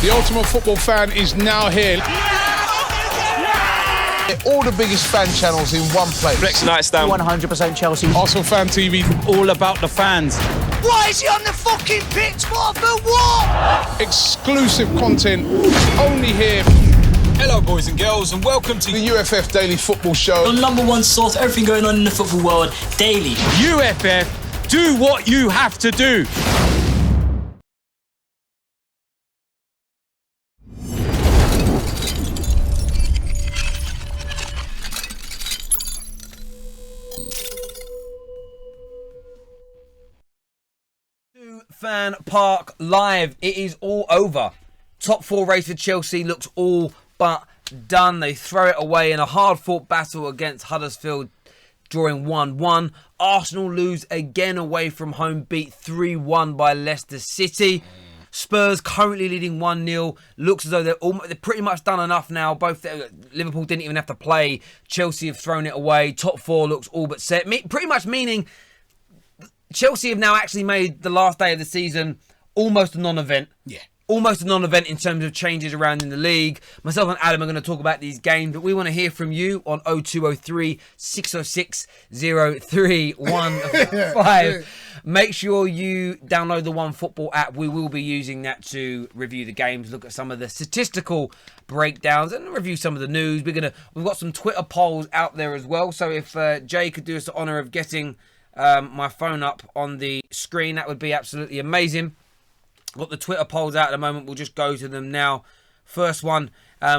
The Ultimate Football Fan is now here. All the biggest fan channels in one place. Next night's down. 100% Chelsea. Arsenal Fan TV. All about the fans. Why is he on the fucking pitch? What for what? Exclusive content only here. Hello, boys and girls, and welcome to The UFF Daily Football Show. The number one source for everything going on in the football world, daily. UFF, do what you have to do. FanPark Live. It is all over. Top four race for Chelsea looks all but done. They throw it away in a hard-fought battle against Huddersfield, drawing 1-1. Arsenal lose again away from home, beat 3-1 by Leicester City. Spurs currently leading 1-0. Looks as though they're pretty much done enough now. Both Liverpool didn't even have to play. Chelsea have thrown it away. Top four looks all but set. Pretty much meaning Chelsea have now actually made the last day of the season almost a non-event. Yeah. Almost a non-event in terms of changes around in the league. Myself and Adam are going to talk about these games, but we want to hear from you on 0203 606 0315. Make sure you download the OneFootball app. We will be using that to review the games, look at some of the statistical breakdowns, and review some of the news. We've got some Twitter polls out there as well. So if Jay could do us the honour of getting my phone up on the screen, that would be absolutely amazing. Got the Twitter polls out at the moment. We'll just go to them now. First one,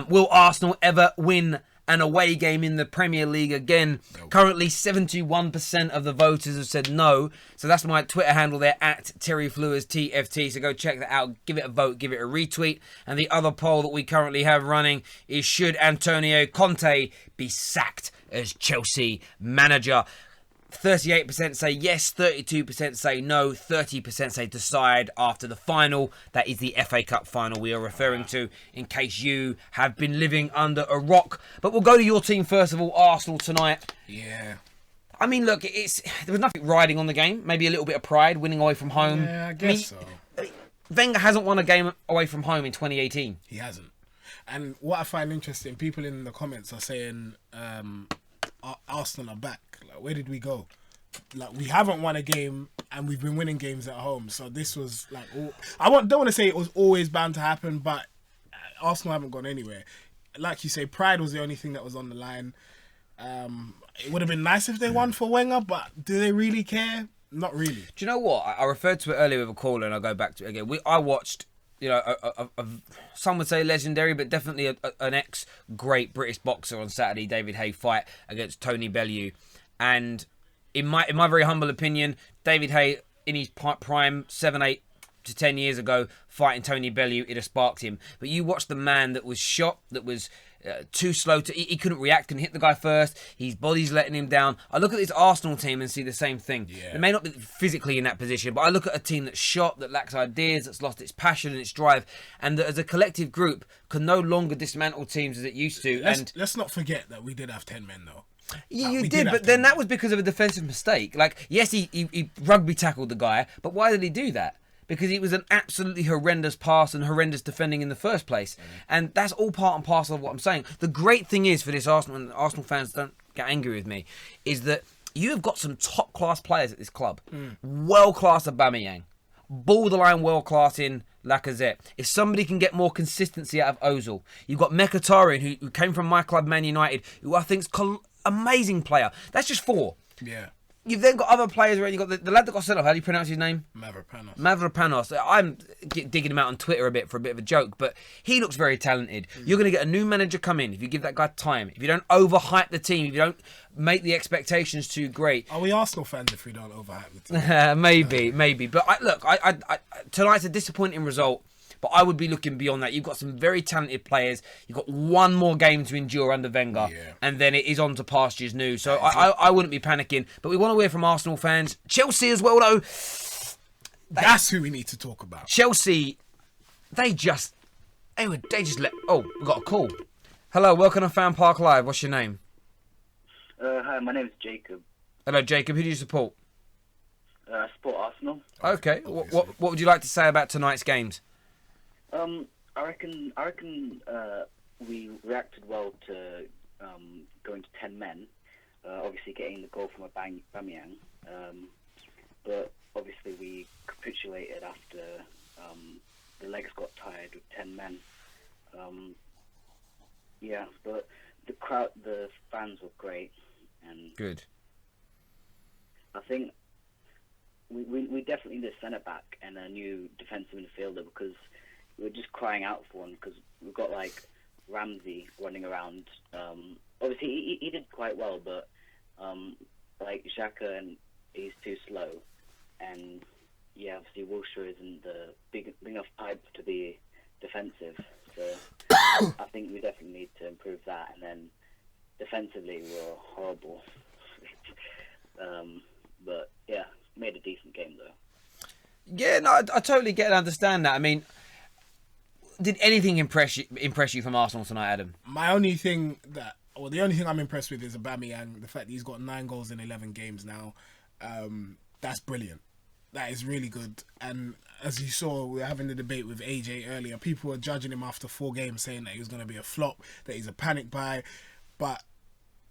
will Arsenal ever win an away game in the Premier League again? Nope. Currently 71% of the voters have said no. So that's my Twitter handle there, at Terry Flewers TFT. So go check that out. Give it a vote. Give it a retweet. And the other poll that we currently have running is, should Antonio Conte be sacked as Chelsea manager? 38% say yes, 32% say no, 30% say decide after the final. That is the FA Cup final we are referring to, in case you have been living under a rock. But we'll go to your team first of all, Arsenal tonight. Yeah. I mean, look, there was nothing riding on the game. Maybe a little bit of pride, winning away from home. Yeah, I guess so. Wenger hasn't won a game away from home in 2018. He hasn't. And what I find interesting, people in the comments are saying Arsenal are back. Like, where did we go? Like, we haven't won a game and we've been winning games at home. So this was like, don't want to say it was always bound to happen, but Arsenal haven't gone anywhere. Like you say, pride was the only thing that was on the line. It would have been nice if they won for Wenger, but do they really care? Not really. Do you know what? I referred to it earlier with a caller, and I'll go back to it again. I watched, some would say legendary, but definitely an ex-great British boxer on Saturday, David Haye, fight against Tony Bellew. And in my very humble opinion, David Haye, in his prime, 7, 8 to 10 years ago, fighting Tony Bellew, it have sparked him. But you watch the man that was shot, that was too slow to... He couldn't react, couldn't hit the guy first. His body's letting him down. I look at this Arsenal team and see the same thing. Yeah. They may not be physically in that position, but I look at a team that's shot, that lacks ideas, that's lost its passion and its drive, and that as a collective group can no longer dismantle teams as it used to. Let's not forget that we did have 10 men, though. Yeah, you did, but then that was because of a defensive mistake. Like, yes, he rugby tackled the guy, but why did he do that? Because it was an absolutely horrendous pass and horrendous defending in the first place. And that's all part and parcel of what I'm saying. The great thing is for this Arsenal, and Arsenal fans don't get angry with me, is that you have got some top-class players at this club. World-class Aubameyang. Borderline world-class in Lacazette. If somebody can get more consistency out of Ozil. You've got Mkhitaryan, who came from my club, Man United, who I think is amazing player. That's just 4. Yeah. You've then got other players around. You've got the lad that got sent off. How do you pronounce his name? Mavropanos. I'm digging him out on Twitter a bit for a bit of a joke, but he looks very talented. You're going to get a new manager come in if you give that guy time. If you don't overhype the team, if you don't make the expectations too great. Are we Arsenal fans if we don't overhype the team? Maybe. But tonight's a disappointing result. But I would be looking beyond that. You've got some very talented players. You've got one more game to endure under Wenger. Yeah. And then it is on to pastures new. So I wouldn't be panicking. But we want to hear from Arsenal fans. Chelsea as well, though. That's who we need to talk about. Chelsea, they just let... Oh, we got a call. Hello, welcome to FanPark Live. What's your name? Hi, my name is Jacob. Hello, Jacob. Who do you support? I support Arsenal. Okay. What would you like to say about tonight's games? I reckon we reacted well to going to 10 men. Obviously, getting the goal from Aubameyang, but obviously we capitulated after the legs got tired with 10 men. Yeah, but the fans were great, and Good. I think we definitely need a centre back and a new defensive midfielder, because we're just crying out for one, because we've got like Ramsey running around. Obviously he did quite well, but like Xhaka, and he's too slow, and yeah, obviously Wilshere isn't the big enough pipe to be defensive. So I think we definitely need to improve that, and then defensively we're horrible. But yeah, made a decent game though. Yeah, no, I totally get and understand that. I mean, did anything impress you from Arsenal tonight, Adam? The only thing I'm impressed with is Aubameyang. The fact that he's got 9 goals in 11 games now. That's brilliant. That is really good. And as you saw, we were having the debate with AJ earlier. People were judging him after 4 games, saying that he was going to be a flop, that he's a panic buy. But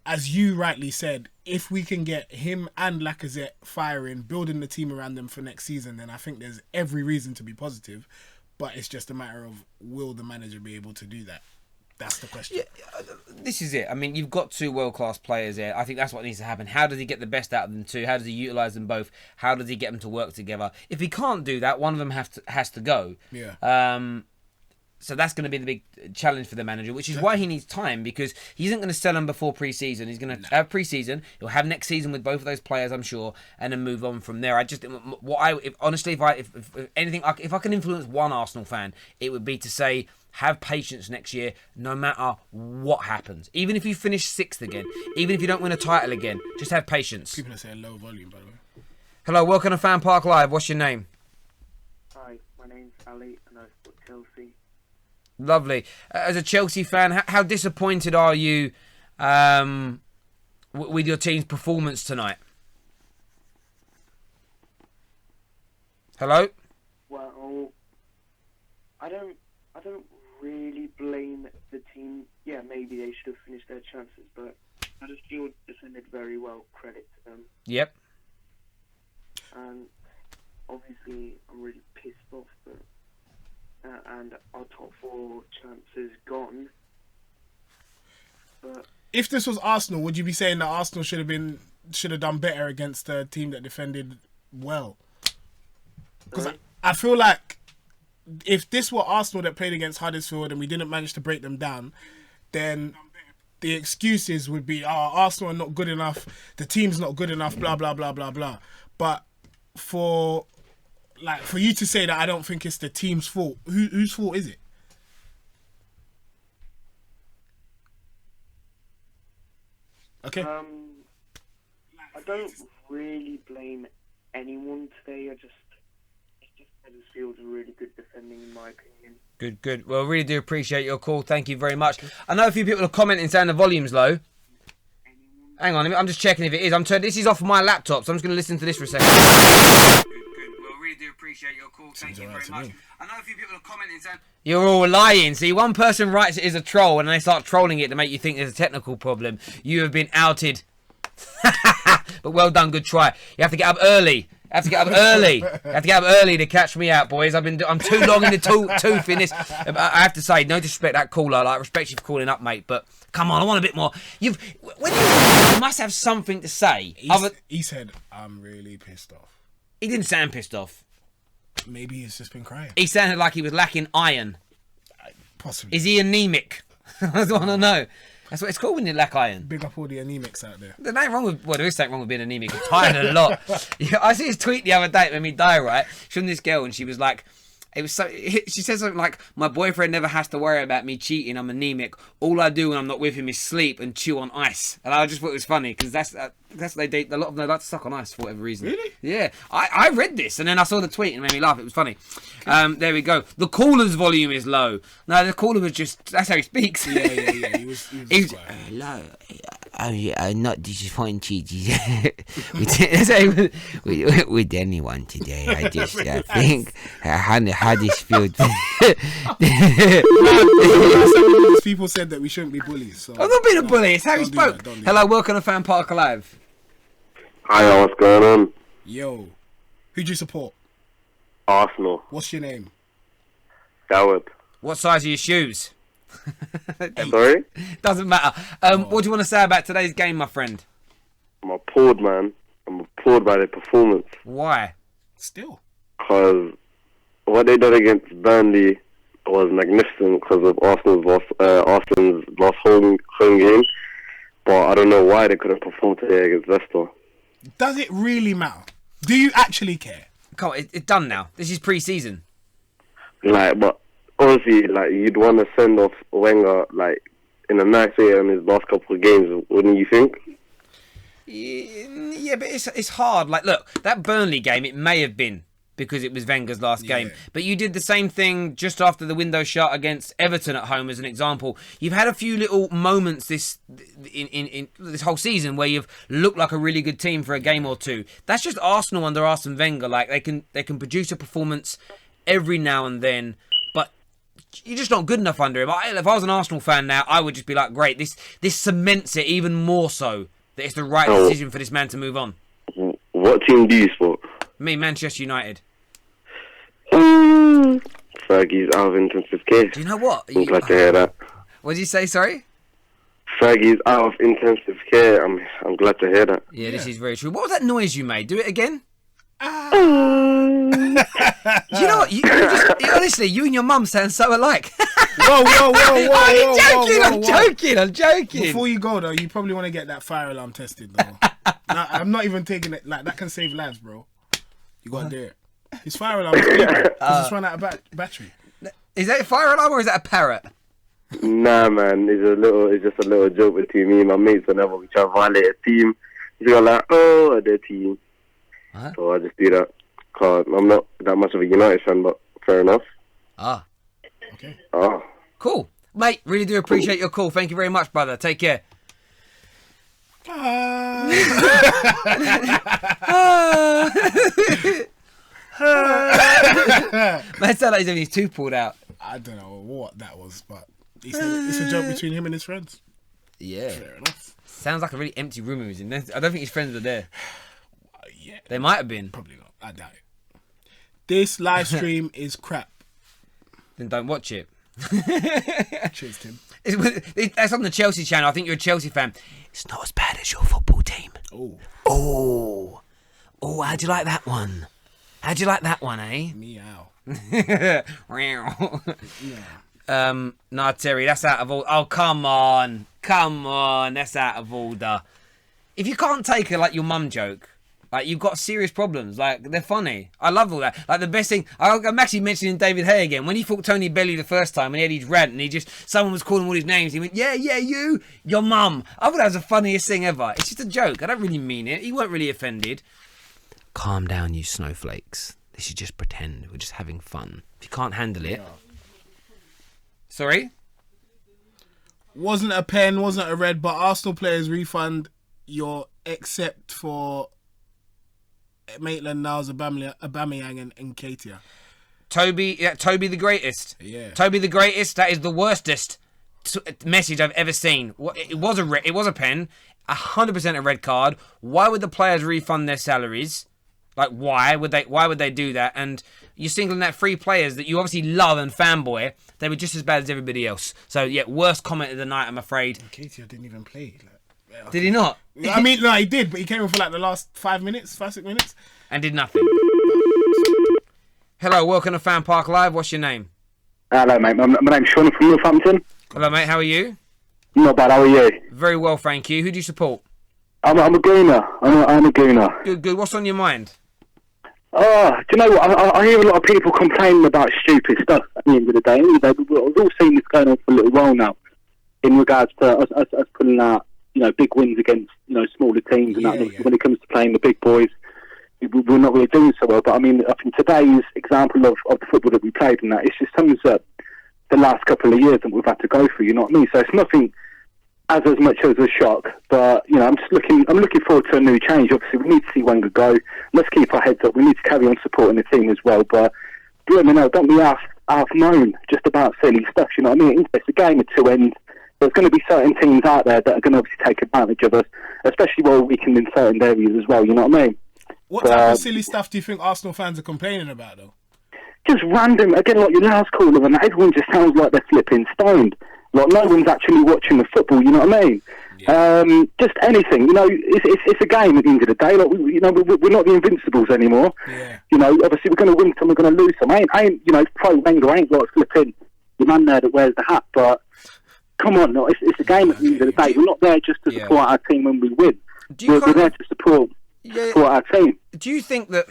as you rightly said, if we can get him and Lacazette firing, building the team around them for next season, then I think there's every reason to be positive. But it's just a matter of, will the manager be able to do that? That's the question. Yeah, this is it. I mean, you've got 2 world-class players there. I think that's what needs to happen. How does he get the best out of them two? How does he utilise them both? How does he get them to work together? If he can't do that, one of them has to go. Yeah. So that's going to be the big challenge for the manager, which is why he needs time, because he isn't going to sell them before pre-season. He's going to have pre-season. He'll have next season with both of those players, I'm sure, and then move on from there. If I can influence one Arsenal fan, it would be to say, have patience next year, no matter what happens. Even if you finish 6th again, even if you don't win a title again, just have patience. People are saying low volume, by the way. Hello, welcome to FanPark Live. What's your name? Hi, my name's Ali, and I support Chelsea. Lovely. As a Chelsea fan, how disappointed are you with your team's performance tonight? Hello? Well, I don't really blame the team. Yeah, maybe they should have finished their chances, but I just feel defended very well. Credit to them. Yep. And obviously, I'm really pissed off that. And our top 4 chances gone. But if this was Arsenal, would you be saying that Arsenal should have done better against a team that defended well? Because I feel like if this were Arsenal that played against Huddersfield and we didn't manage to break them down, then the excuses would be, Arsenal are not good enough, the team's not good enough, blah, blah, blah, blah, blah. But for you to say that I don't think it's the team's fault, whose fault is it? Okay. I don't really blame anyone today. It just Huddersfield's really good defending, in my opinion. Good. Well, really do appreciate your call. Thank you very much. I know a few people are commenting saying the volume's low. Hang on, I'm just checking if it is. This is off my laptop, so I'm just going to listen to this for a second. Good. Well, really do appreciate your call. Thank you very much. I know a few people are commenting saying... You're all lying. See, one person writes it as a troll, and they start trolling it to make you think there's a technical problem. You have been outed. But well done, good try. You have to get up early. To catch me out, boys. I'm too long in the tooth in this. I have to say, no disrespect that caller. Like, respect you for calling up, mate. But come on, I want a bit more. You must have something to say. He said, "I'm really pissed off." He didn't sound pissed off. Maybe he's just been crying. He sounded like he was lacking iron. Possibly. Is he anemic? I want to know. That's what it's called when you lack iron. Big up all the anemics out there. There ain't wrong with, there is something wrong with being anemic. I'm tired a lot. Yeah, I see his tweet the other day. It made me die, right? She was this girl and she was like, she said something like, my boyfriend never has to worry about me cheating. I'm anemic. All I do when I'm not with him is sleep and chew on ice. And I just thought it was funny because that's they date. A lot of them like to suck on ice for whatever reason. Really? Yeah. I read this and then I saw the tweet and it made me laugh. It was funny. There we go. The caller's volume is low. No, the caller was just, that's how he speaks. Yeah. He was Hello. I'm not disappointed with anyone today. I think Huddersfield. People said that we shouldn't be bullies. So I'm not being a bully. It's how you don't do spoke. that, don't do Hello, welcome to FanPark Live. Hi, what's going on? Yo, who do you support? Arsenal. What's your name? Howard. What size are your shoes? Sorry? Doesn't matter. What do you want to say about today's game, my friend? I'm appalled, man. I'm appalled by their performance. Why? Still. Because what they did against Burnley was magnificent because of Arsenal's last home game. But I don't know why they couldn't perform today against Leicester. Does it really matter? Do you actually care? Come on, it's done now. This is pre-season. But obviously, you'd want to send off Wenger, in a nice way in his last couple of games, wouldn't you think? Yeah, but it's hard. Look, that Burnley game, it may have been because it was Wenger's last game. But you did the same thing just after the window shut against Everton at home, as an example. You've had a few little moments in this whole season where you've looked like a really good team for a game or two. That's just Arsenal under Arsene Wenger. They can produce a performance every now and then, but you're just not good enough under him. If I was an Arsenal fan now, I would just be like, great, this cements it even more so that it's the right decision for this man to move on. What team do you support? Me, Manchester United. Fergie's out of intensive care. Do you know what? I'm glad to hear that. What did you say, sorry? Fergie's out of intensive care. I'm glad to hear that. Yeah, this is very true. What was that noise you made? Do it again. You know what? Honestly, you and your mum sound so alike. Whoa. I'm joking. Before you go, though, you probably want to get that fire alarm tested, though. I'm not even taking it. That can save lives, bro. You got to do it. His fire alarm is it's run out of battery. Is that a fire alarm or is that a parrot? Nah, man. It's just a little joke between me and my mates whenever we try to violate a team. You go their team. Huh? So I just do that. Cause I'm not that much of a United fan, but fair enough. Okay. Cool. Mate, really do appreciate your call. Thank you very much, brother. Take care. Man sound like he's having his tooth pulled out. I don't know what that was, but it's a joke between him and his friends. Yeah. Fair enough. Sounds like a really empty room he was in. I don't think his friends were there. Yeah. They might have been. Probably not. I doubt it. This live stream is crap. Then don't watch it. Cheers, Tim. That's on the Chelsea channel. I think you're a Chelsea fan. It's not as bad as your football team. Oh, how'd you like that one? How'd you like that one, eh? Meow. No, Terry, that's out of order. Oh, come on, that's out of order. If you can't take your mum joke, you've got serious problems. They're funny. I love all that. The best thing, I'm actually mentioning David Hay again. When he fought Tony Bellew the first time and he had his rant and someone was calling all his names, he went, yeah, your mum. I thought that was the funniest thing ever. It's just a joke. I don't really mean it. He weren't really offended. Calm down, you snowflakes. This is just pretend. We're just having fun. If you can't handle it. Sorry? Wasn't a pen, wasn't a red, but Arsenal players refund your except for Maitland, Niles, Aubameyang and Nketiah. Toby the greatest. Yeah. Toby the greatest. That is the worstest message I've ever seen. It was a pen. 100% a red card. Why would the players refund their salaries? Why would they do that? And you're singling out 3 players that you obviously love and fanboy. They were just as bad as everybody else. So yeah, worst comment of the night, I'm afraid. Nketiah didn't even play. Did he not? I mean, no, he did, but he came in for the last 5 minutes, 6 minutes. And did nothing. Hello, welcome to FanPark Live. What's your name? Hello, mate. My name's Sean from Northampton. Hello, mate. How are you? Not bad. How are you? Very well, thank you. Who do you support? I'm a gooner. I'm a gooner. Good. What's on your mind? Do you know what? I hear a lot of people complaining about stupid stuff at the end of the day. We've all seen this going on for a little while now in regards to us pulling out, big wins against, smaller teams and that. When it comes to playing the big boys, we're not really doing so well. But I think today's example of the football that we played and that, it's just something that the last couple of years that we've had to go through, you know what I mean? So it's nothing as much as a shock. But I'm looking forward to a new change. Obviously, we need to see Wenger go. Let's keep our heads up. We need to carry on supporting the team as well. But don't be half known just about silly stuff. You know what I mean? It's a game of two ends. There's going to be certain teams out there that are going to obviously take advantage of us, especially while we can in certain areas as well. You know what I mean? What type of silly stuff do you think Arsenal fans are complaining about, though? Just random, again, like your last caller, and everyone just sounds like they're flipping stoned. Like no one's actually watching the football, you know what I mean? Yeah. Just anything, it's a game at the end of the day. Like we're not the Invincibles anymore. Yeah. Obviously we're going to win some, we're going to lose some. I ain't pro Wenger, I ain't like flipping the man there that wears the hat, but come on, no, it's a game at the end of the day. We're not there just to support our team when we win. We're there to support our team. Do you think that...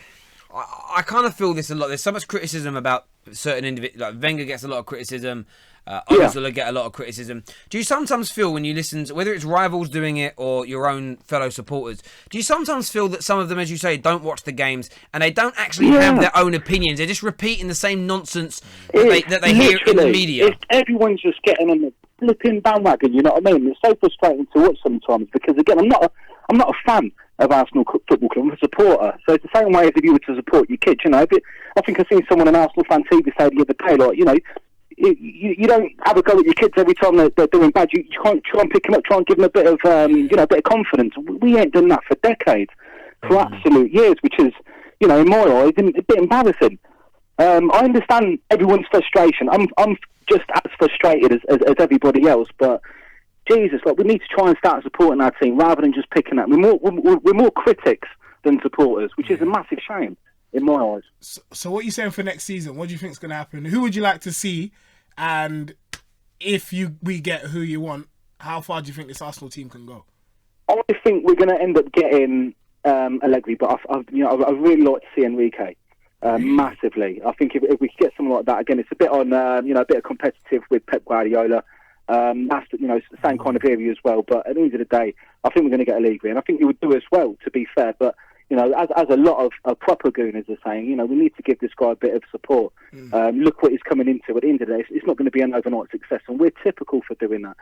I kind of feel this a lot. There's so much criticism about certain individuals. Like Wenger gets a lot of criticism. Others will get a lot of criticism. Do you sometimes feel when you listen to, whether it's rivals doing it or your own fellow supporters, do you sometimes feel that some of them, as you say, don't watch the games and they don't actually have their own opinions? They're just repeating the same nonsense that they hear in the media. Everyone's just getting on the flipping bandwagon, you know what I mean? It's so frustrating to watch sometimes because, again, I'm not a fan of Arsenal Football Club. I'm a supporter. So it's the same way as if you were to support your kids, I think I've seen someone on Arsenal Fan TV say the other day, like, you don't have a go at your kids every time they're doing bad. You can't try and pick them up, try and give them a bit of, a bit of confidence. We ain't done that for decades, for absolute years, which is, in my eyes, a bit embarrassing. I understand everyone's frustration. I'm just as frustrated as everybody else, but Jesus, we need to try and start supporting our team rather than just picking at. We're more critics than supporters, which is a massive shame in my eyes. So what are you saying for next season? What do you think is going to happen? Who would you like to see? And if we get who you want, how far do you think this Arsenal team can go? I think we're going to end up getting Allegri, but I really like to see Enrique massively. I think if we could get someone like that, again, it's a bit on a bit of competitive with Pep Guardiola. That's it's the same kind of area as well. But at the end of the day, I think we're going to get Allegri, and I think he would do as well. To be fair, but as a lot of proper gooners are saying, we need to give this guy a bit of support. Look what he's coming into. At the end of the day, it's not going to be an overnight success, and we're typical for doing that.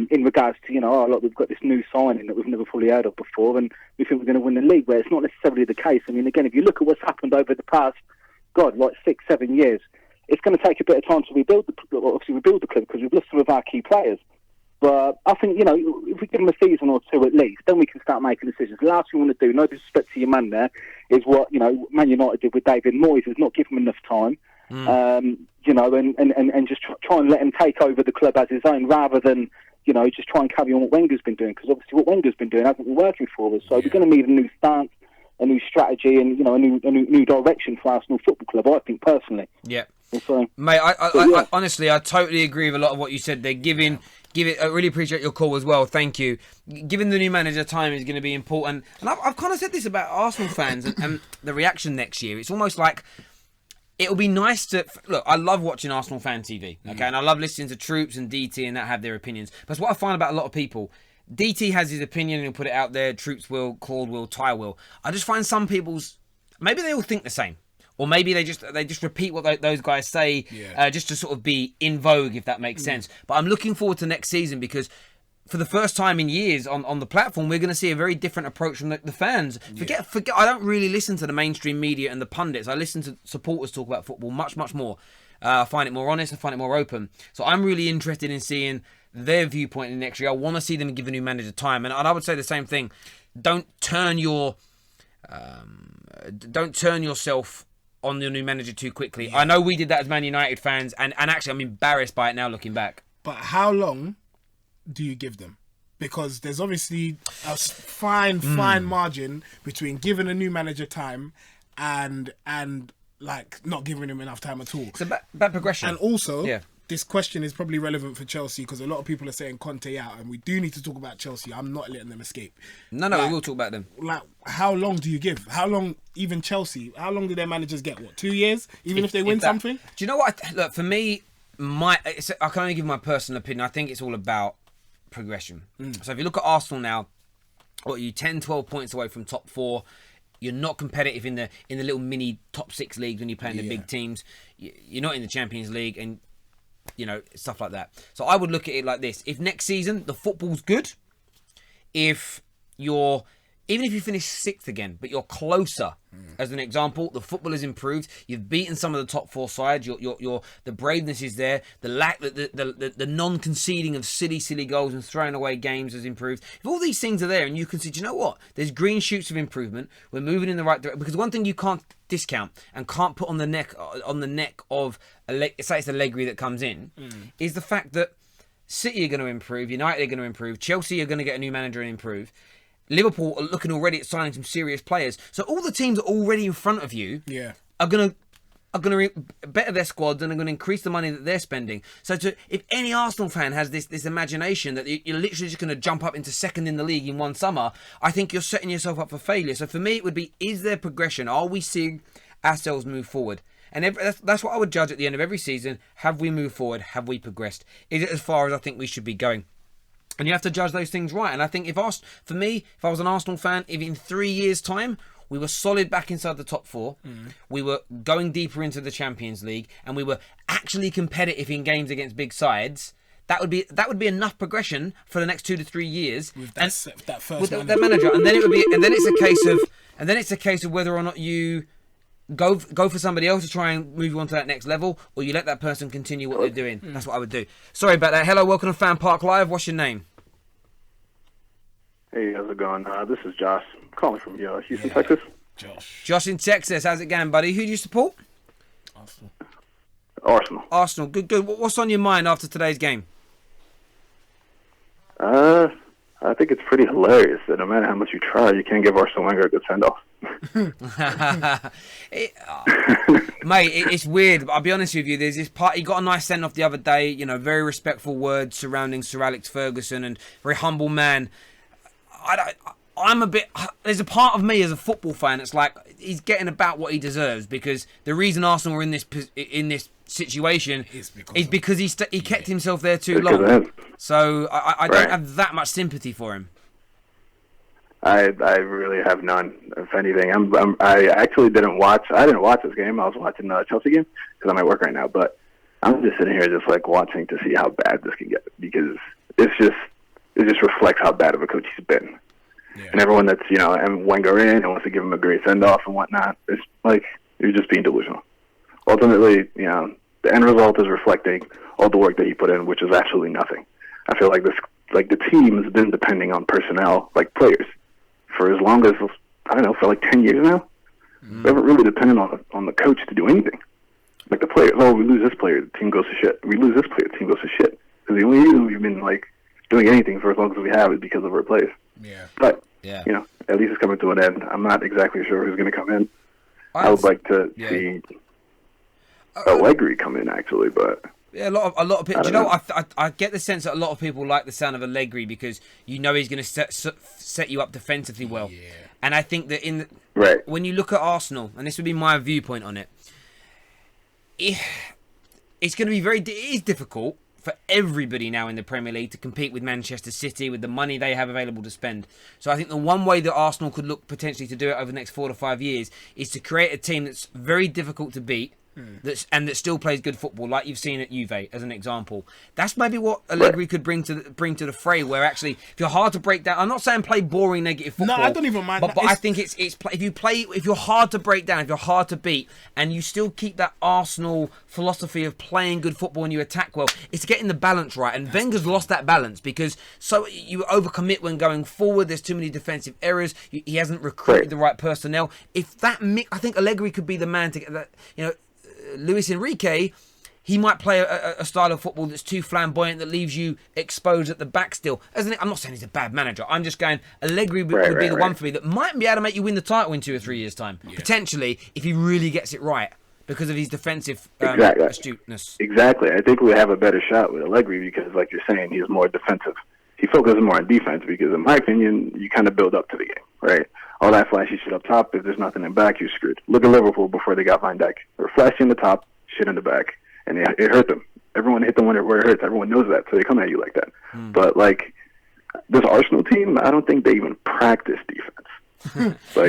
In regards to we've got this new signing that we've never fully heard of before, and we think we're going to win the league, where it's not necessarily the case. I mean, again, if you look at what's happened over the past, 6-7 years. It's going to take a bit of time to rebuild the club because we've lost some of our key players. But I think, if we give them a season or two at least, then we can start making decisions. The last thing we want to do, no disrespect to your man there, is what, Man United did with David Moyes, is not give him enough time, and just try and let him take over the club as his own rather than, just try and carry on what Wenger's been doing. Because obviously what Wenger's been doing hasn't been working for us. So we're going to need a new stance, a new strategy, and, a new direction for Arsenal Football Club, I think, personally. Yeah. So, mate, I honestly, I totally agree with a lot of what you said. They're giving it. I really appreciate your call as well. Thank you. Giving the new manager time is going to be important. And I've kind of said this about Arsenal fans and the reaction next year. It's almost like it'll be nice to look. I love watching Arsenal Fan TV, okay, and I love listening to Troops and DT and that have their opinions. But it's what I find about a lot of people. DT has his opinion and he'll put it out there. Troops will, Claude will, Ty will. I just find some people's maybe they all think the same. Or maybe they just repeat what those guys say just to sort of be in vogue, if that makes sense. But I'm looking forward to next season because for the first time in years on the platform, we're going to see a very different approach from the fans. Forget. I don't really listen to the mainstream media and the pundits. I listen to supporters talk about football much, much more. I find it more honest. I find it more open. So I'm really interested in seeing their viewpoint in next year. I want to see them give a new manager time. And I would say the same thing. Don't turn yourself on the new manager too quickly. Yeah. I know we did that as Man United fans, and actually I'm embarrassed by it now looking back. But how long do you give them? Because there's obviously a fine margin between giving a new manager time and not giving him enough time at all. It's about progression. And also, this question is probably relevant for Chelsea because a lot of people are saying Conte out, and we do need to talk about Chelsea. I'm not letting them escape. No, we will talk about them. How long do you give? How long, even Chelsea, how long do their managers get? 2 years? Even if they win something? Do you know what? Look, for me, I can only give my personal opinion. I think it's all about progression. So if you look at Arsenal now, you 10, 12 points away from top 4. You're not competitive in the little mini top 6 leagues when you're playing the big teams. You're not in the Champions League, and stuff like that. So I would look at it like this: if next season the football's good, even if you finish 6th again, but you're closer, as an example, the football has improved. You've beaten some of the top 4 sides. The braveness is there. The non-conceding of silly goals and throwing away games has improved. If all these things are there, and you can see, do you know what? There's green shoots of improvement. We're moving in the right direction. Because one thing you can't discount and can't put on the neck of say it's Allegri that comes in, is the fact that City are going to improve, United are going to improve, Chelsea are going to get a new manager and improve. Liverpool are looking already at signing some serious players. So all the teams that are already in front of you are going to better their squads and are going to increase the money that they're spending. So if any Arsenal fan has this imagination that you're literally just going to jump up into 2nd in the league in one summer, I think you're setting yourself up for failure. So for me, it would be, is there progression? Are we seeing ourselves move forward? And that's what I would judge at the end of every season. Have we moved forward? Have we progressed? Is it as far as I think we should be going? And you have to judge those things right. And I think if I was an Arsenal fan, if in 3 years' time we were solid back inside the top 4, we were going deeper into the Champions League, and we were actually competitive in games against big sides, that would be enough progression for the next 2 to 3 years with that first with that manager. And then it's a case of whether or not you go for somebody else to try and move you on to that next level, or you let that person continue what they're doing. That's what I would do. Sorry about that. Hello, welcome to FanPark Live. What's your name? Hey, how's it going? This is Josh. I'm calling from Houston, Texas. Josh in Texas. How's it going, buddy? Who do you support? Arsenal. Good. What's on your mind after today's game? I think it's pretty hilarious that no matter how much you try, you can't give Arsene Wenger a good send-off. Mate, it's weird. I'll be honest with you. There's this part. He got a nice send off the other day. Very respectful words surrounding Sir Alex Ferguson, and very humble man. There's a part of me as a football fan that's like, he's getting about what he deserves, because the reason Arsenal were in this situation is because he kept himself there too long. So I don't have that much sympathy for him. I really have none. If anything, I actually didn't watch. I didn't watch this game. I was watching the Chelsea game because I'm at work right now. But I'm just sitting here, just like watching to see how bad this can get, because it just reflects how bad of a coach he's been. Yeah. And everyone that's and Wenger in and wants to give him a great send off and whatnot, it's like you're just being delusional. Ultimately, the end result is reflecting all the work that he put in, which is absolutely nothing. I feel like the team has been depending on personnel, like players, for as long as, I don't know, for like 10 years now. We haven't really depended on the coach to do anything. Like the players, we lose this player, the team goes to shit. We lose this player, the team goes to shit. Because the only reason we've been doing anything for as long as we have is because of our plays. Yeah. But at least it's coming to an end. I'm not exactly sure who's going to come in. I would like to see Allegri come in, actually, but. Yeah, a lot of people. Do you know what? I get the sense that a lot of people like the sound of Allegri because he's going to set you up defensively well. Yeah. And I think that when you look at Arsenal, and this would be my viewpoint on it, it's going to be it is difficult for everybody now in the Premier League to compete with Manchester City with the money they have available to spend. So I think the one way that Arsenal could look potentially to do it over the next 4 to 5 years is to create a team that's very difficult to beat, that still plays good football, like you've seen at Juve as an example. That's maybe what Allegri could bring to the fray. Where actually, if you're hard to break down, I'm not saying play boring negative football. No, I don't even mind. But I think if you're hard to break down, if you're hard to beat, and you still keep that Arsenal philosophy of playing good football and you attack well, it's getting the balance right. And Wenger's lost that balance because you overcommit when going forward. There's too many defensive errors. He hasn't recruited the right personnel. I think Allegri could be the man to get that. Luis Enrique, he might play a style of football that's too flamboyant, that leaves you exposed at the back still. I'm not saying he's a bad manager. I'm just going, Allegri would be the one for me that might be able to make you win the title in 2 or 3 years' time. Yeah. Potentially, if he really gets it right, because of his defensive astuteness. Exactly. I think we have a better shot with Allegri because, like you're saying, he's more defensive. He focuses more on defense because, in my opinion, you kind of build up to the game, right? All that flashy shit up top, if there's nothing in back, you're screwed. Look at Liverpool before they got Van Dijk. They were flashy in the top, shit in the back, and it hurt them. Everyone hit them where it hurts. Everyone knows that, so they come at you like that. But, this Arsenal team, I don't think they even practice defense. For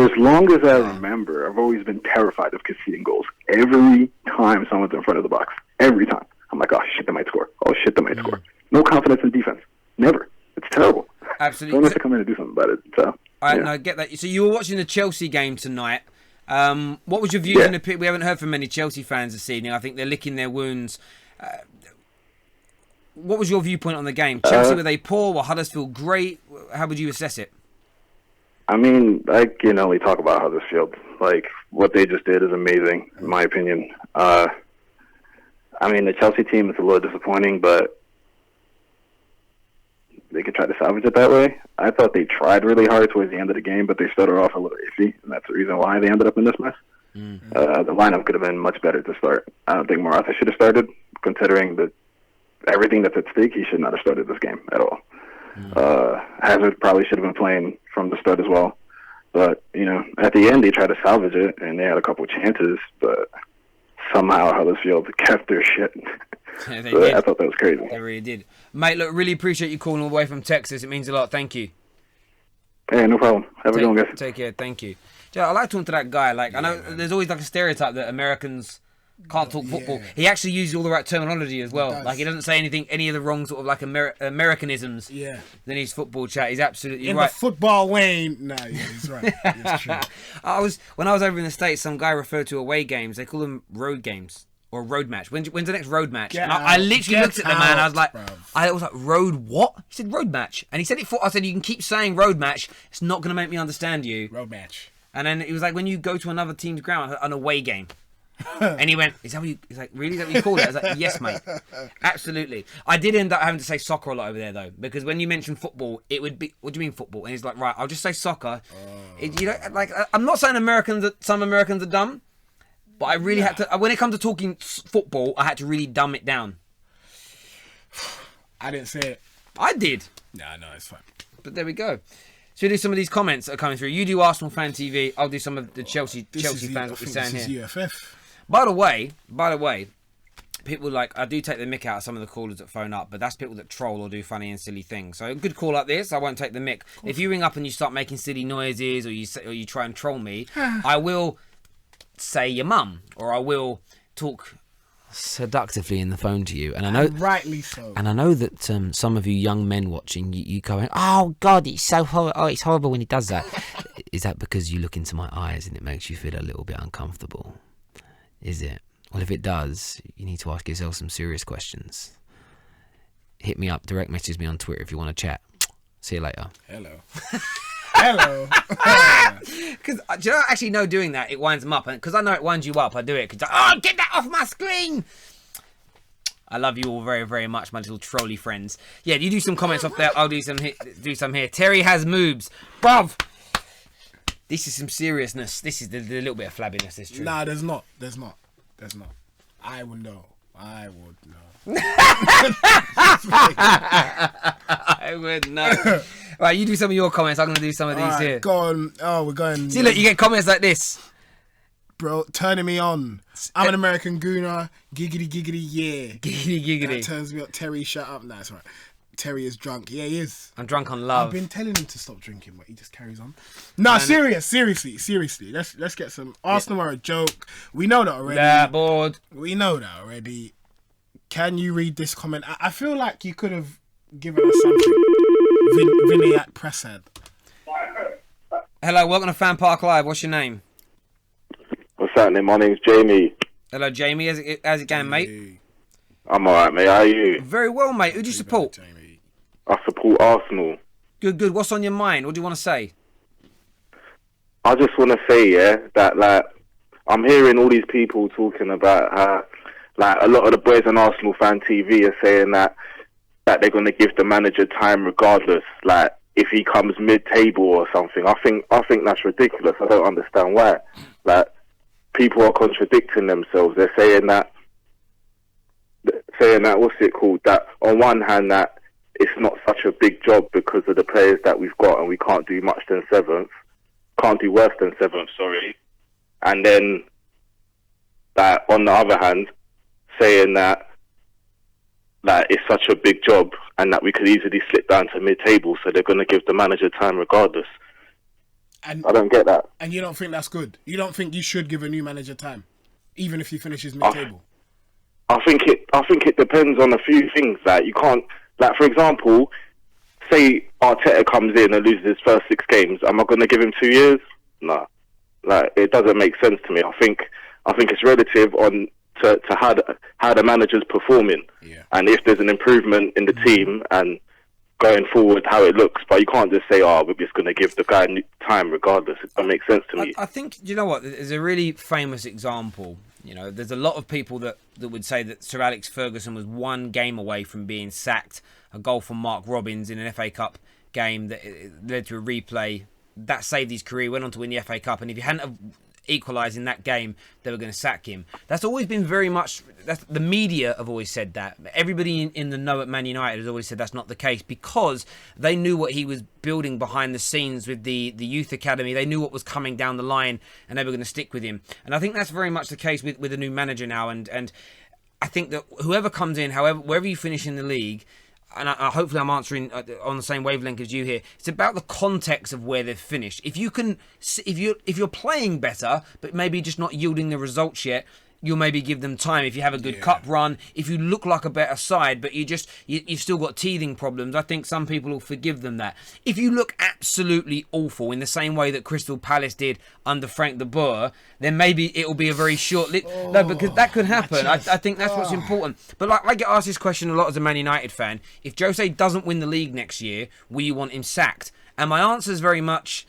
as long as I remember, I've always been terrified of conceding goals. Every time someone's in front of the box. Every time. I'm like, oh shit, they might score. Oh shit, they might score. No confidence in defense. Never. It's terrible. Absolutely. Someone has to come in and do something about it. So, I get that. So you were watching the Chelsea game tonight. What was your views on the pitch? We haven't heard from many Chelsea fans this evening. I think they're licking their wounds. What was your viewpoint on the game? Chelsea, were they poor? Were Huddersfield great? How would you assess it? I mean, I can only talk about Huddersfield. Like, what they just did is amazing, in my opinion. I mean, the Chelsea team is a little disappointing, but they could try to salvage it that way. I thought they tried really hard towards the end of the game, but they started off a little iffy, and that's the reason why they ended up in this mess. The lineup could have been much better to start. I don't think Morata should have started, considering everything that's at stake. He should not have started this game at all. Hazard probably should have been playing from the start as well. But, at the end, they tried to salvage it, and they had a couple chances, but somehow Huddersfield kept their shit. Yeah, they So did. I thought that was crazy. They really did. Mate, look, really appreciate you calling all the way from Texas. It means a lot. Thank you. Hey, no problem. Have a good one, guys. Take care. Thank you. I like talking to that guy. Like, I know there's always like a stereotype that Americans can't talk football. He actually uses all the right terminology as well. Like, he doesn't say any of the wrong sort of like Americanisms. Yeah. Then his football chat. He's absolutely In right. the football lane. No, yeah, he's right. It's true. When I was over in the States, some guy referred to away games. They call them road games. Or road match. When's the next road match? Get And I literally out, looked at the man. I was like, bruv. road what? He said road match, and he said it for. I said you can keep saying road match. It's not going to make me understand you. Road match. And then it was like when you go to another team's ground, an away game. And he went, "Is that what you?" He's like, "Really? Is that what you call it?" I was like, "Yes, mate, absolutely." I did end up having to say soccer a lot over there though, because when you mention football, it would be, "What do you mean football?" And he's like, "Right, I'll just say soccer." I'm not saying some Americans are dumb. But I really had to, when it comes to talking football, I had to really dumb it down. I didn't say it. I did. No, it's fine. But there we go. So we do some of these comments that are coming through. You do Arsenal Fan TV. I'll do some of the Chelsea fans. What we're saying this here. is UFF. By the way, people like, I do take the mick out of some of the callers that phone up, but that's people that troll or do funny and silly things. So a good call like this, I won't take the mick. If you ring up and you start making silly noises or you try and troll me, I will say your mum, or I will talk seductively in the phone to you. And I know, rightly so. And I know that some of you young men watching, you going, "Oh God, it's so horrible! Oh, it's horrible when he does that." Is that because you look into my eyes and it makes you feel a little bit uncomfortable? Is it? Well, if it does, you need to ask yourself some serious questions. Hit me up, direct message me on Twitter if you want to chat. See you later. Hello. Hello. Because do you know, actually know doing that, it winds them up. And because I know it winds you up, I do it. Because get that off my screen. I love you all very, very much, my little trolley friends. Yeah, you do some comments off there. I'll do some here. Terry has moves, bruv. This is some seriousness. This is the little bit of flabbiness. Is true. Nah, there's not. I would know. I would know. Right, you do some of your comments. I'm going to do some of these here. Go on. Oh, we're going. See, look, you get comments like this. Bro, turning me on. I'm an American gooner. Giggity, giggity, yeah. Giggity, giggity. That turns me up. Terry, shut up. Nah, it's right. Terry is drunk. Yeah, he is. I'm drunk on love. I've been telling him to stop drinking, but he just carries on. Nah, seriously. Let's get some. Arsenal are a joke. We know that already. Yeah, bored. We know that already. Can you read this comment? I feel like you could have given us something. Vinayak Prasad. Hello, welcome to FanPark Live. What's your name? What's happening? My name's Jamie. Hello, Jamie. How's it going, mate? I'm alright, mate. How are you? Very well, mate. Who do you support? I support Arsenal. Good. What's on your mind? What do you want to say? I just want to say, that like I'm hearing all these people talking about how, like, a lot of the boys on Arsenal Fan TV are saying that they're going to give the manager time regardless. Like, if he comes mid-table or something, I think that's ridiculous. I don't understand why. Like, people are contradicting themselves. They're saying that what's it called? That on one hand that it's not such a big job because of the players that we've got and we can't do worse than seventh, sorry. And then that on the other hand, saying that it's such a big job and that we could easily slip down to mid-table, so they're going to give the manager time regardless. And I don't get that. And you don't think that's good? You don't think you should give a new manager time, even if he finishes mid-table? I think it depends on a few things. Like you can't, like for example, say Arteta comes in and loses his first 6 games. Am I going to give him 2 years? No, like it doesn't make sense to me. I think it's relative on to how the manager's performing, and if there's an improvement in the team and going forward how it looks. But you can't just say, we're just going to give the guy time regardless. It doesn't make sense to me. I think, you know what, there's a really famous example. You know, there's a lot of people that would say that Sir Alex Ferguson was 1 game away from being sacked. A goal from Mark Robbins in an FA Cup game that led to a replay. That saved his career, went on to win the FA Cup. And if he hadn't have equalised in that game, they were going to sack him. That's always been very much... the media have always said that. Everybody in the know at Man United has always said that's not the case, because they knew what he was building behind the scenes with the youth academy. They knew what was coming down the line, and they were going to stick with him. And I think that's very much the case with a new manager now. And I think that whoever comes in, wherever you finish in the league... And hopefully I'm answering on the same wavelength as you here. It's about the context of where they've finished. If you're playing better, but maybe just not yielding the results yet, you'll maybe give them time. If you have a good cup run, if you look like a better side, but you've still got teething problems, I think some people will forgive them that. If you look absolutely awful in the same way that Crystal Palace did under Frank de Boer, then maybe it'll be a very short... No, because that could happen. I think that's what's important. But like, I get asked this question a lot as a Man United fan. If Jose doesn't win the league next year, will you want him sacked? And my answer is very much...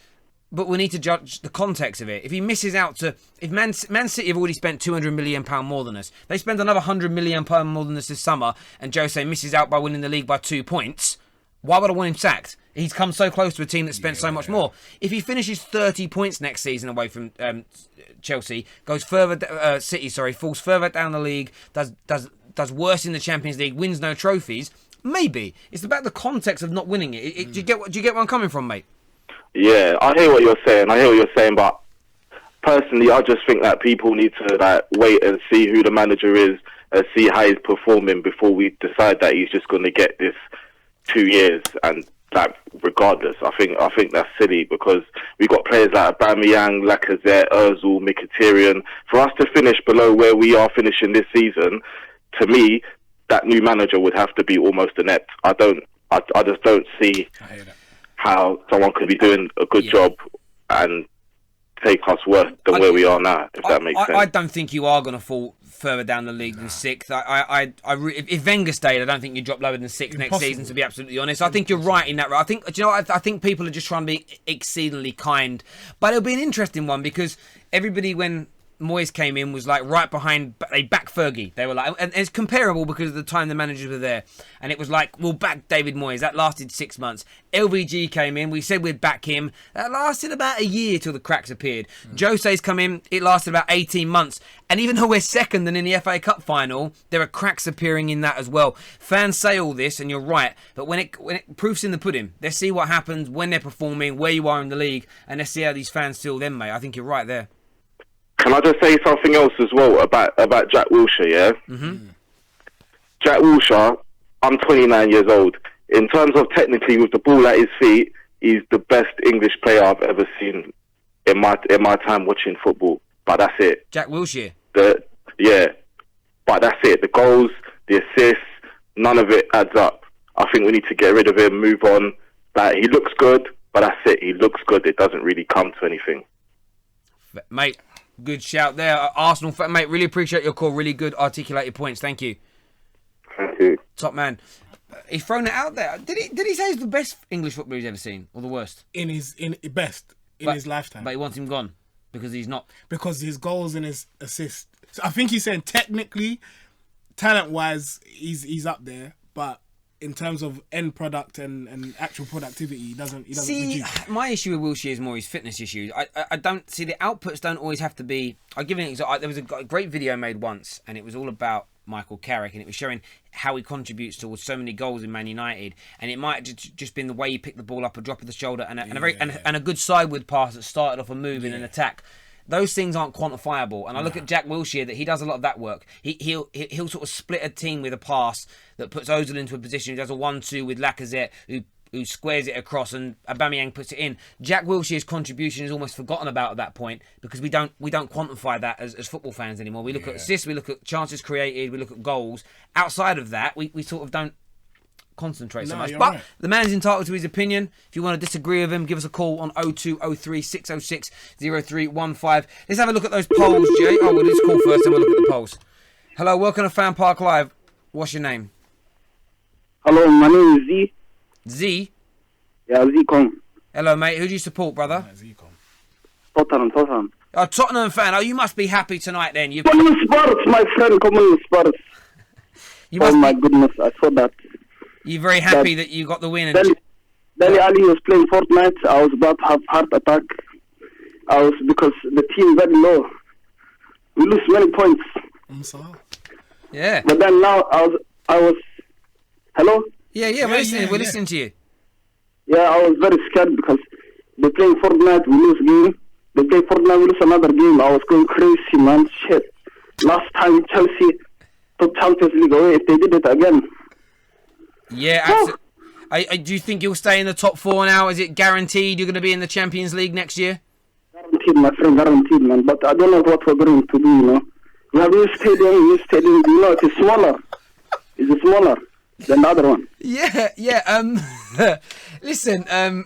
But we need to judge the context of it. If he misses out to... If Man City have already spent £200 million more than us, they spend another £100 million more than us this summer, and Jose misses out by winning the league by 2 points, why would I want him sacked? He's come so close to a team that spent so much more. If he finishes 30 points next season away from Chelsea, falls further down the league, does worse in the Champions League, wins no trophies, maybe. It's about the context of not winning it. Do you get where I'm coming from, mate? Yeah, I hear what you're saying, but personally, I just think that people need to wait and see who the manager is and see how he's performing before we decide that he's just going to get this 2 years. And regardless, I think that's silly, because we've got players like Aubameyang, Lacazette, Ozil, Mkhitaryan. For us to finish below where we are finishing this season, to me, that new manager would have to be almost inept. I just don't see how someone could be doing a good job and take us worse than where we are now, if that makes sense. I don't think you are going to fall further down the league than 6th. If Wenger stayed, I don't think you drop lower than 6th next season, to be absolutely honest. I think you're right in that. I think, I think people are just trying to be exceedingly kind. But it'll be an interesting one, because everybody, when Moyes came in, was like right behind, they back Fergie. They were like, and it's comparable because of the time the managers were there, and it was like, we'll back David Moyes. That lasted 6 months. LVG came in, we said we'd back him. That lasted about a year till the cracks appeared. Jose's come in, it lasted about 18 months, and even though we're second and in the FA Cup final, there are cracks appearing in that as well. Fans say all this, and you're right, but when it proof's in the pudding, let's see what happens when they're performing, where you are in the league, and let's see how these fans feel then, mate. I think you're right there. Can I just say something else as well about Jack Wilshere, yeah? Mm-hmm. Jack Wilshere, I'm 29 years old. In terms of technically with the ball at his feet, he's the best English player I've ever seen in my time watching football. But that's it. Jack Wilshere? Yeah. But that's it. The goals, the assists, none of it adds up. I think we need to get rid of him, move on. He looks good, but that's it. He looks good. It doesn't really come to anything. Mate, good shout there. Arsenal fan, mate, really appreciate your call. Really good articulated points. Thank you. Thank you. Top man. He's thrown it out there. Did he say he's the best English footballer he's ever seen, or the worst? In his lifetime. But he wants him gone because he's not. Because his goals and his assists. So I think he's saying technically, talent-wise, he's up there, but in terms of end product and actual productivity, he doesn't see, produce. My issue with Wilshere is more his fitness issues. I don't see, the outputs don't always have to be. I'll give you an example. There was a great video made once, and it was all about Michael Carrick, and it was showing how he contributes towards so many goals in Man United, and it might have just been the way he picked the ball up, a drop of the shoulder, and a good sideward pass that started off a move in an attack. Those things aren't quantifiable, and I look at Jack Wilshere, that he does a lot of that work. He'll sort of split a team with a pass that puts Ozil into a position. He does a 1-2 with Lacazette, who who squares it across and Aubameyang puts it in. Jack Wilshere's contribution is almost forgotten about at that point because we don't quantify that as football fans anymore. We look at assists, we look at chances created, we look at goals. Outside of that, we sort of don't concentrate so much. But right. The man's entitled to his opinion. If you want to disagree with him, give us a call on 0203 606 0315. Let's have a look at those polls, Jay. Oh, we'll just call first and we'll look at the polls. Hello, welcome to FanPark Live. What's your name? Hello, my name is Z. Z? Yeah, Z-Com. Hello, mate. Who do you support, brother? Tottenham. Oh, Tottenham fan. Oh, you must be happy tonight then. Come on, Spurs, my friend. Come on, Spurs. My goodness, I saw that. You're very happy that you got the win. Dele Ali was playing Fortnite. I was about to have heart attack. Because the team very low. We lose many points. I'm sorry. Yeah. But then now I was. Hello. Yeah, we're listening to you. Yeah, I was very scared because they playing Fortnite, we lose game. They play Fortnite, we lose another game. I was going crazy, man. Shit. Last time Chelsea took Champions League away, if they did it again. Yeah, absolutely. Do you think you'll stay in the top 4 now? Is it guaranteed you're going to be in the Champions League next year? Guaranteed, my friend, guaranteed, man. But I don't know what we're going to do, you know. We have new stadium, you know, it's smaller. It's smaller than the other one. Yeah. Listen, No,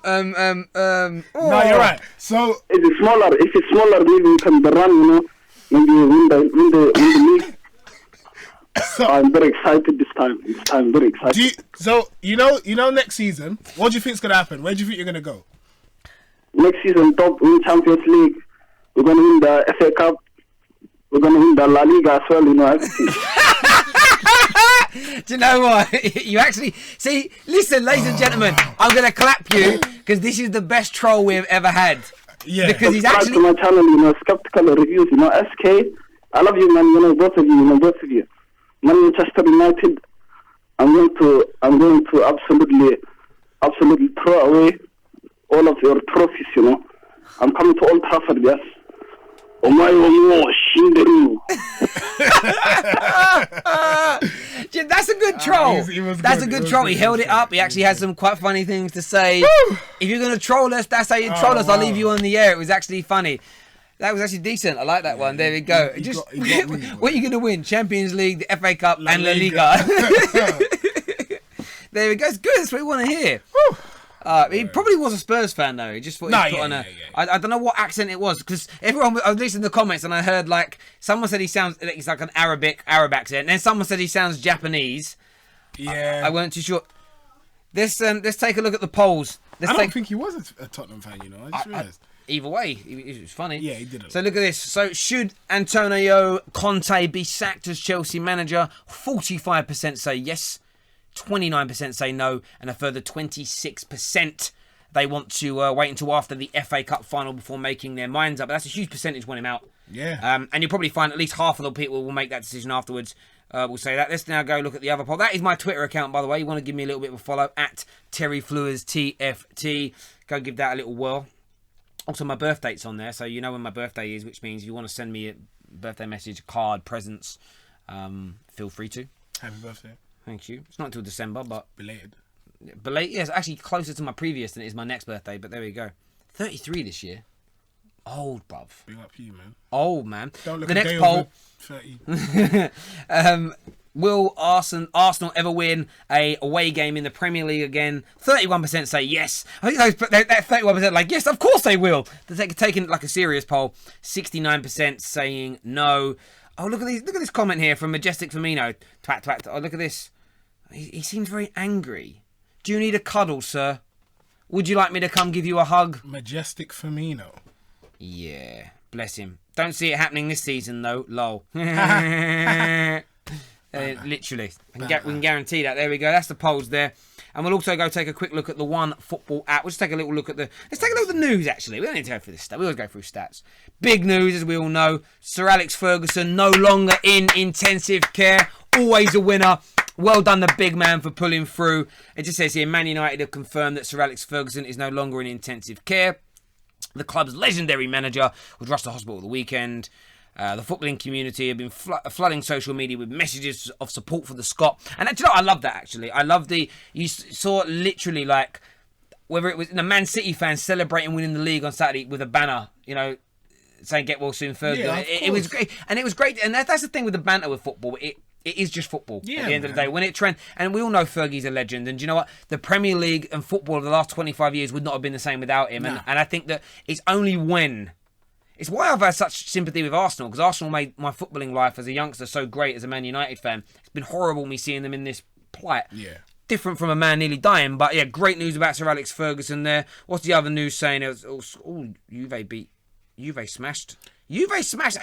you're right. So it's smaller. If it's smaller, maybe we can run, you know, maybe win the league. So I'm very excited this time. Very excited. You know, next season, what do you think's gonna happen? Where do you think you're gonna go? Next season, win Champions League. We're gonna win the FA Cup. We're gonna win the La Liga as well. You know. Do you know what? You actually see. Listen, ladies and gentlemen, I'm gonna clap you because this is the best troll we've ever had. Yeah. Because he's Subscribe actually to my channel. You know, skeptical reviews. You know, SK. I love you, man. You know, both of you. You know, both of you. Manchester United. I'm going to absolutely throw away all of your trophies. You know, I'm coming to Old Trafford. Yes. That's a good troll. That's a good troll. He held it up. He actually had some quite funny things to say. If you're going to troll us, that's how you troll us. I'll leave you on the air. It was actually funny. That was actually decent. I like that one. There we go. What are you going to win? Champions League, the FA Cup, and La Liga. There we go. It's good. That's what we want to hear. He probably was a Spurs fan though. He just thought he put on a. I don't know what accent it was because everyone. I was listening to the comments and I heard like someone said he sounds. It's like an Arab accent. And then someone said he sounds Japanese. Yeah. I weren't too sure. Let's take a look at the polls. I don't think he was a Tottenham fan. You know, I just realised. Either way, it was funny. Yeah, he did it. So look at this. So should Antonio Conte be sacked as Chelsea manager? 45% say yes. 29% say no, and a further 26% they want to wait until after the FA Cup final before making their minds up. But that's a huge percentage want him out. Yeah. And you'll probably find at least half of the people will make that decision afterwards. We'll say that. Let's now go look at the other poll. That is my Twitter account, by the way. You want to give me a little bit of a follow at Terry Flewers TFT. Go give that a little whirl. Also, my birth date's on there, so you know when my birthday is, which means if you want to send me a birthday message, card, presents, feel free to. Happy birthday. Thank you. It's not until December, but... Belated. Yes, actually closer to my previous than it is my next birthday, but there we go. 33 this year. Old, bruv. Big up you, man. Old, man. Don't look the a next day poll... over 30. Will Arsenal ever win a away game in the Premier League again? 31% say yes. I think that 31% like, yes, of course they will. They're taking like a serious poll. 69% saying no. Oh, look at this comment here from Majestic Firmino. Twat, twat. Oh, look at this. He seems very angry. Do you need a cuddle, sir? Would you like me to come give you a hug? Majestic Firmino. Yeah, bless him. Don't see it happening this season, though. Lol. Literally. We can guarantee that. There we go. That's the polls there. And we'll also go take a quick look at the One Football app. We'll just take a little look at let's take a look at the news, actually. We don't need to go through this stuff. We always go through stats. Big news, as we all know. Sir Alex Ferguson no longer in intensive care. Always a winner. Well done, the big man, for pulling through. It just says here, Man United have confirmed that Sir Alex Ferguson is no longer in intensive care. The club's legendary manager was rushed to hospital at the weekend. The footballing community have been flooding social media with messages of support for the Scot. And do you know, I love that, actually. I love you saw literally, like, whether it was the Man City fans celebrating winning the league on Saturday with a banner, you know, saying "Get well soon, Fergie." Yeah, it was great, and it was great. And that's the thing with the banter with football. It is just football at the end of the day. When it trends, and we all know Fergie's a legend. And do you know what? The Premier League and football of the last 25 years would not have been the same without him. Nah. And I think that it's only when. It's why I've had such sympathy with Arsenal, because Arsenal made my footballing life as a youngster so great as a Man United fan. It's been horrible me seeing them in this plight. Yeah. Different from a man nearly dying, but yeah, great news about Sir Alex Ferguson there. What's the other news saying? It was Juve smashed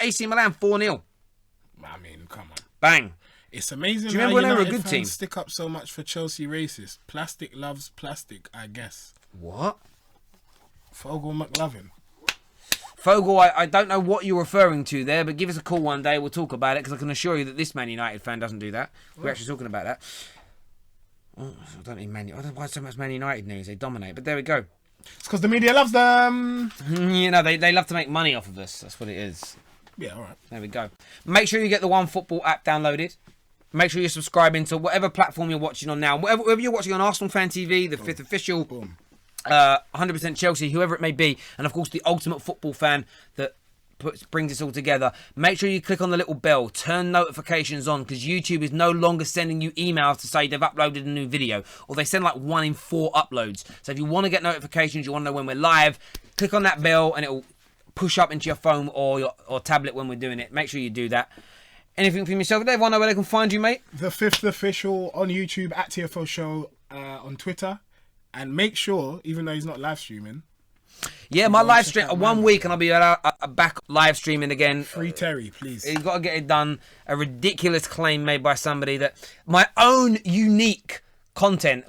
AC Milan 4-0. I mean, come on. Bang. It's amazing. Do you how remember when they were a United good fans team? stick up so much for Chelsea racists. Plastic loves plastic, I guess. What? Fogel McLovin. Fogel, I don't know what you're referring to there, but give us a call one day. We'll talk about it, because I can assure you that this Man United fan doesn't do that. We're actually talking about that. Oh, I don't need I don't know why so much Man United news. They dominate, but there we go. It's because the media loves them. You know, they love to make money off of us. That's what it is. Yeah, all right. There we go. Make sure you get the OneFootball app downloaded. Make sure you're subscribing to whatever platform you're watching on now. Whatever you're watching on Arsenal Fan TV, the Fifth Official, 100% Chelsea, whoever it may be, and of course the Ultimate Football Fan that brings this all together. Make sure you click on the little bell, turn notifications on, because YouTube is no longer sending you emails to say they've uploaded a new video, or they send like 1 in 4 uploads. So if you want to get notifications, you want to know when we're live, click on that bell and it'll push up into your phone or tablet when we're doing it. Make sure you do that. Anything from yourself, Dave? Want to know where they can find you, mate? The Fifth Official on YouTube, at TFO Show on Twitter. And make sure, even though he's not live streaming. Yeah, my live stream, 1 week and I'll be back live streaming again. Free Terry, please. You've got to get it done. A ridiculous claim made by somebody that my own unique content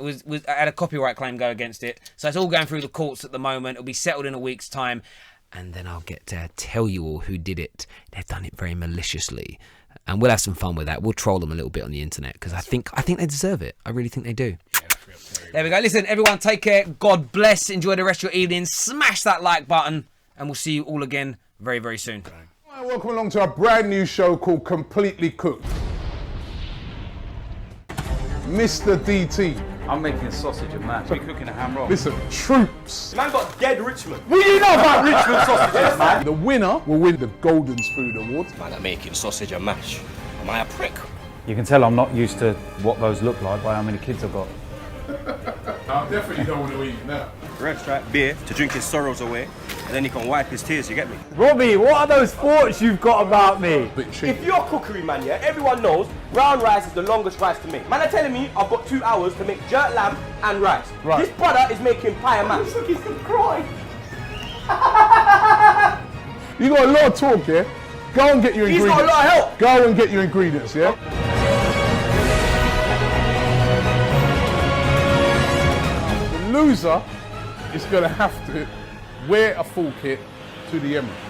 had a copyright claim go against it. So it's all going through the courts at the moment. It'll be settled in a week's time. And then I'll get to tell you all who did it. They've done it very maliciously. And we'll have some fun with that. We'll troll them a little bit on the internet, because I think they deserve it. I really think they do. There we go. Listen, everyone, take care. God bless. Enjoy the rest of your evening. Smash that like button, and we'll see you all again very, very soon. Hi, welcome along to our brand new show called Completely Cooked. Mr. DT. I'm making a sausage and mash. We're cooking a ham roll. Listen, troops. Man got dead Richmond. What do you know about Richmond sausages, man? The winner will win the Golden Spoon Award. Man, I'm making sausage and mash. Am I a prick? You can tell I'm not used to what those look like by how many kids I've got. I definitely don't want to eat now. Red stripe beer to drink his sorrows away, and then he can wipe his tears, you get me? Robbie, what are those thoughts you've got about me? If you're cookery man, yeah, everyone knows brown rice is the longest rice to make. Man are telling me I've got 2 hours to make jerk lamb and rice. Right. This brother is making pie and mash. Look, he's gonna cry. You got a lot of talk, yeah? Go and get your ingredients. He's got a lot of help. Go and get your ingredients, yeah? The loser is going to have to wear a full kit to the Emirates.